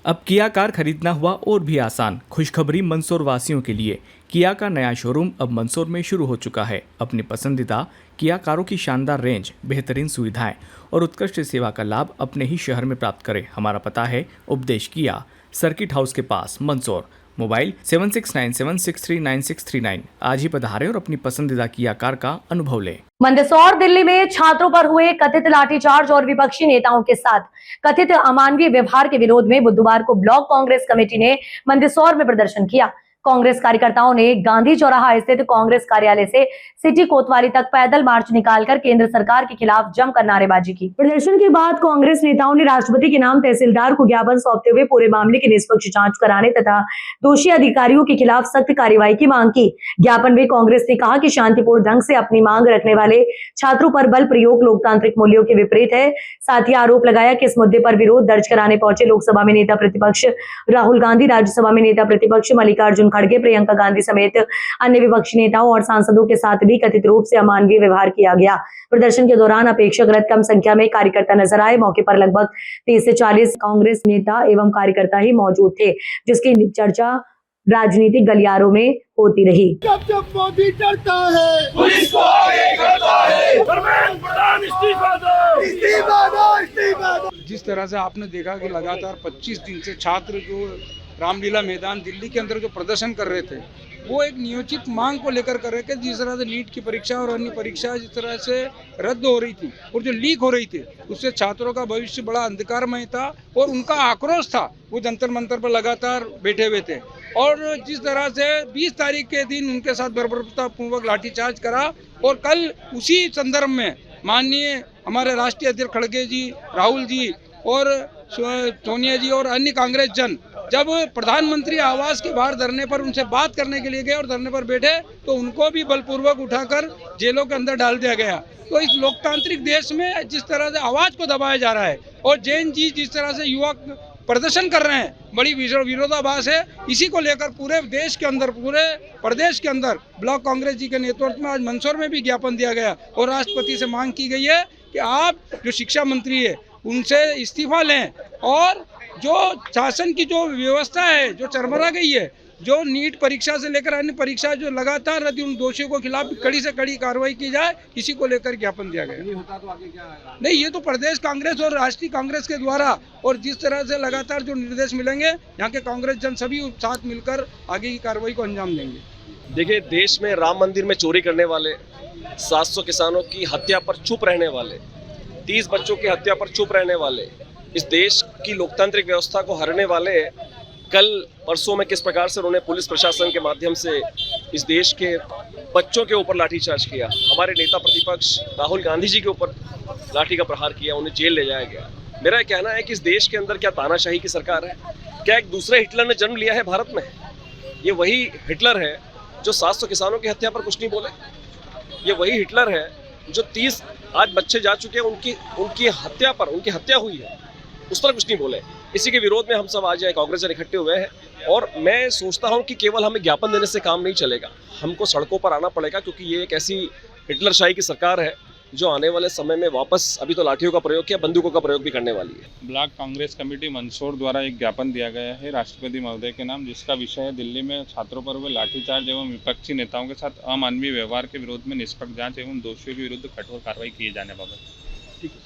अब किया कार खरीदना हुआ और भी आसान। खुशखबरी मंदसौर वासियों के लिए। किया का नया शोरूम अब मंदसौर में शुरू हो चुका है। अपनी पसंदीदा किया कारों की शानदार रेंज, बेहतरीन सुविधाएं और उत्कृष्ट सेवा का लाभ अपने ही शहर में प्राप्त करें। हमारा पता है उपदेश किया, सर्किट हाउस के पास, मंदसौर। मोबाइल 7697639639। आज ही पधारें और अपनी पसंदीदा किया कार का अनुभव लें। मंदसौर दिल्ली में छात्रों पर हुए कथित लाठीचार्ज और विपक्षी नेताओं के साथ कथित अमानवीय व्यवहार के विरोध में बुधवार को ब्लॉक कांग्रेस कमेटी ने मंदसौर में प्रदर्शन किया। कांग्रेस कार्यकर्ताओं ने गांधी चौराहा स्थित कांग्रेस कार्यालय से सिटी कोतवाली तक पैदल मार्च निकालकर केंद्र सरकार के खिलाफ जमकर नारेबाजी की। प्रदर्शन के बाद कांग्रेस नेताओं ने राष्ट्रपति के नाम तहसीलदार को ज्ञापन सौंपते हुए पूरे मामले की निष्पक्ष जांच कराने तथा दोषी अधिकारियों के खिलाफ सख्त कार्रवाई की मांग की। ज्ञापन में कांग्रेस ने कहा कि शांतिपूर्ण ढंग से अपनी मांग रखने वाले छात्रों पर बल प्रयोग लोकतांत्रिक मूल्यों के विपरीत है। साथ ही आरोप लगाया कि इस मुद्दे पर विरोध दर्ज कराने पहुंचे लोकसभा में नेता प्रतिपक्ष राहुल गांधी, राज्यसभा में नेता प्रतिपक्ष मल्लिकार्जुन खड़गे, प्रियंका गांधी समेत अन्य विपक्षी नेताओं और सांसदों के साथ भी कथित रूप से अमानवीय व्यवहार किया गया। प्रदर्शन के दौरान अपेक्षाकृत कम संख्या में कार्यकर्ता नजर आए। मौके पर लगभग 30 से 40 कांग्रेस नेता एवं कार्यकर्ता ही मौजूद थे, जिसकी चर्चा राजनीतिक गलियारों में होती रही। जब मोदी डरता है, पुलिस को आगे करता है। धर्मेंद्र प्रधान इस्तीफा दो, इस्तीफा दो, इस्तीफा दो। जिस तरह से आपने देखा कि लगातार 25 दिन से छात्र जो रामलीला मैदान दिल्ली के अंदर जो प्रदर्शन कर रहे थे, वो एक नियोजित मांग को लेकर कर रहे थे। जिस तरह से नीट की परीक्षा और अन्य परीक्षा जिस तरह से रद्द हो रही थी और जो लीक हो रही थी, उससे छात्रों का भविष्य बड़ा अंधकारमय था और उनका आक्रोश था। वो जंतर मंतर पर लगातार बैठे हुए थे और जिस तरह से 20 तारीख के दिन उनके साथ बर्बरतापूर्वक लाठीचार्ज करा और कल उसी संदर्भ में माननीय हमारे राष्ट्रीय अध्यक्ष खड़गे जी, राहुल जी और सोनिया जी और अन्य कांग्रेस जन जब प्रधानमंत्री आवास के बाहर धरने पर उनसे बात करने के लिए गए और धरने पर बैठे तो उनको भी बलपूर्वक उठाकर जेलों के अंदर डाल दिया गया। तो इस लोकतांत्रिक देश में जिस तरह से आवाज को दबाया जा रहा है और जैन जी जिस तरह से युवा प्रदर्शन कर रहे हैं, बड़ी विरोधाभास है। इसी को लेकर पूरे देश के अंदर, पूरे प्रदेश के अंदर ब्लॉक कांग्रेस जी के नेतृत्व में आज मंदसौर में भी ज्ञापन दिया गया और राष्ट्रपति से मांग की गई है कि आप जो शिक्षा मंत्री है उनसे इस्तीफा लें और जो शासन की जो व्यवस्था है जो चरमरा गई है, जो नीट परीक्षा से लेकर अन्य परीक्षा जो लगातार रद्द, उन दोषियों को खिलाफ कड़ी से कड़ी कार्रवाई की जाए, इसी को लेकर ज्ञापन दिया गया। नहीं होता तो आगे क्या आएगा? नहीं, ये तो प्रदेश कांग्रेस और राष्ट्रीय कांग्रेस के द्वारा और जिस तरह से लगातार जो निर्देश मिलेंगे, यहाँ के कांग्रेस जन सभी साथ मिलकर आगे की कार्रवाई को अंजाम देंगे। देखिए, देश में राम मंदिर में चोरी करने वाले, 700 किसानों की हत्या पर चुप रहने वाले, 30 बच्चों की हत्या पर चुप रहने वाले, इस देश की लोकतांत्रिक व्यवस्था को हरने वाले कल परसों में किस प्रकार से उन्होंने पुलिस प्रशासन के माध्यम से इस देश के बच्चों के ऊपर लाठीचार्ज किया, हमारे नेता प्रतिपक्ष राहुल गांधी जी के ऊपर लाठी का प्रहार किया, उन्हें जेल ले जाया गया। मेरा कहना है कि इस देश के अंदर क्या तानाशाही की सरकार है? क्या एक दूसरे हिटलर ने जन्म लिया है भारत में? ये वही हिटलर है जो 700 किसानों की हत्या पर कुछ नहीं बोले। ये वही हिटलर है जो 30 आज बच्चे जा चुके हैं, उनकी हत्या हुई है, उस पर कुछ नहीं बोले। इसी के विरोध में हम सब आज कांग्रेस इकट्ठे हुए हैं और मैं सोचता हूं कि केवल हमें ज्ञापन देने से काम नहीं चलेगा, हमको सड़कों पर आना पड़ेगा, क्योंकि ये एक ऐसी हिटलरशाही की सरकार है जो आने वाले समय में वापस, अभी तो लाठियों का प्रयोग किया, बंदूकों का प्रयोग भी करने वाली है। ब्लॉक कांग्रेस कमेटी मंदसौर द्वारा एक ज्ञापन दिया गया है राष्ट्रपति महोदय के नाम, जिसका विषय है दिल्ली में छात्रों पर हुए लाठीचार्ज एवं विपक्षी नेताओं के साथ अमानवीय व्यवहार के विरोध में निष्पक्ष जांच एवं दोषियों के विरुद्ध कठोर कार्रवाई किए जाने बाबत। ठीक है।